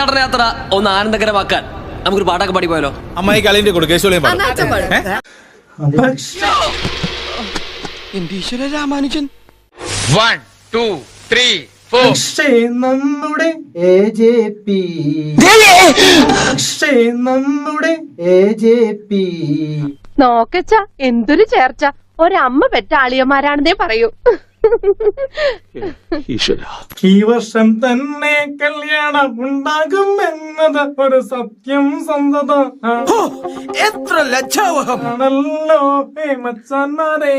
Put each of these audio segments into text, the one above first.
തീർത്ഥാടന യാത്ര ഒന്ന് ആനന്ദകരമാക്കാൻ നമുക്കൊരു പാട്ടൊക്കെ പാടി പോയാലോ? അമ്മായി കളിന്റെ രാമാനുജൻ 1 2 3 4 പക്ഷേ നമ്മുടെ AJP പക്ഷേ നമ്മുടെ AJP നോക്കച്ച എന്തൊരു ചേർച്ച, ഒരമ്മ പെറ്റ ആളിയന്മാരാണെന്നേ പറയൂ. ഈ വർഷം തന്നെ കല്യാണം ഉണ്ടാകും എന്നത് ഒരു സത്യം സന്തത എത്ര ലജ്ജാവഹമാണല്ലോ മച്ചാന്മാരെ.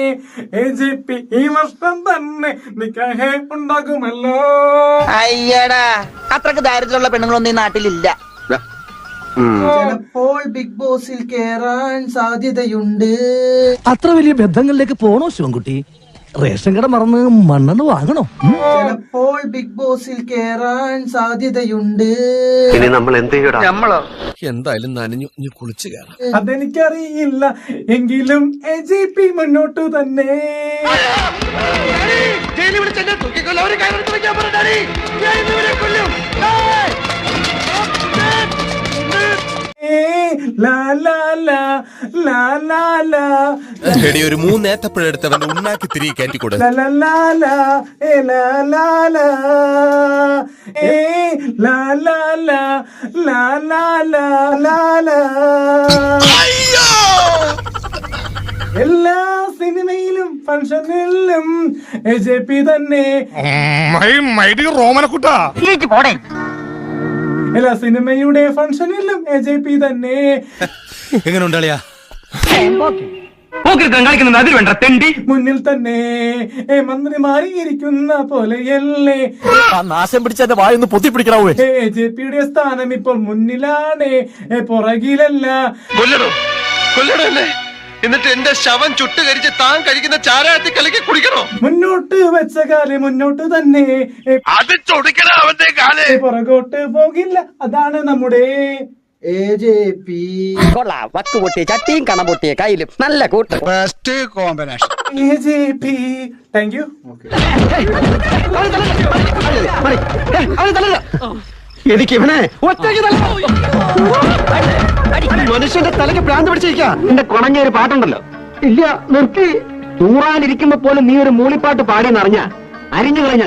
AJP ഈ വർഷം തന്നെ നിക്കാഹ് ഉണ്ടാകുമല്ലോ. അയ്യടാ, അത്രക്ക് ദാരിദ്ര്യമുള്ള പെണ്ണുങ്ങളൊന്നും ഈ നാട്ടിലില്ല. ചിലപ്പോൾ ബിഗ് ബോസിൽ കേറാൻ സാധ്യതയുണ്ട്. അത്ര വലിയ ബന്ധങ്ങളിലേക്ക് പോണോ ശിവൻകുട്ടി? റേഷൻ കട മറന്ന് മണ്ണെണ്ണ വാങ്ങണോ? ചിലപ്പോൾ ബിഗ് ബോസിൽ കേറാൻ സാധ്യതയുണ്ട്. ഇനി നമ്മൾ എന്ത് ചെയ്യണം? നമ്മളോ എന്തായാലും നനഞ്ഞു, ഇനി കുളിച്ചു കയറാം. അതെനിക്കറിയില്ല, എങ്കിലും AJP മുന്നോട്ടു തന്നെ. ഒരു 3 ഏത്തപ്പഴെടുത്തവന്റെ ഉണ്ണാക്കി തിരികെ കയറ്റിക്കൊടു. എല്ലാ സിനിമയിലും ഫംഗ്ഷനിലും AJP തന്നെ. എല്ലാ സിനിമയുടെ ഫംഗ്ഷനിലും AJP തന്നെ. എങ്ങനെ ഉണ്ടാളിയാ? മുന്നിൽ തന്നെ മന്ത്രിമാരിയിരിക്കുന്ന പോലെയല്ലേ. നാശം പിടിച്ചെന്റെ വായൊന്ന് പൊത്തിപ്പിടിക്കണവേ. AJPയുടെ സ്ഥാനം ഇപ്പോൾ മുന്നിലാണ്, പുറകിലല്ല. കൊല്ലണല്ലേ? എന്നിട്ട് എന്റെ ശവം ചുട്ടുകരിച്ച് താൻ കഴിക്കുന്ന ചാരായത്തിൽ കലക്കി കുടിക്കണോ? മുന്നോട്ട് വെച്ച കാല് മുന്നോട്ട് തന്നെ, അത് ചൊടിക്കണ അവന്റെ കാല്. പുറകോട്ട് പോകില്ല, അതാണ് നമ്മുടെ AJP. കൊള്ളാം, വക്ക് പൊട്ടിയ ചട്ടിയും കണ പൊട്ടിയ കയ്യിലും നല്ല കൂട്ട്. AJP. Thank you. എനിക്ക് ഇവനെ മനുഷ്യന്റെ തലയ്ക്ക് ഭ്രാന്ത് പിടിച്ചിരിക്കാ. എന്റെ കുണങ്ങിയ ഒരു പാട്ടുണ്ടല്ലോ, ഇല്ല നിർത്തി. തൂറാനിരിക്കുമ്പോ പോലും നീ ഒരു മൂളിപ്പാട്ട് പാടിയെന്നറിഞ്ഞ അരിഞ്ഞു കളഞ്ഞ.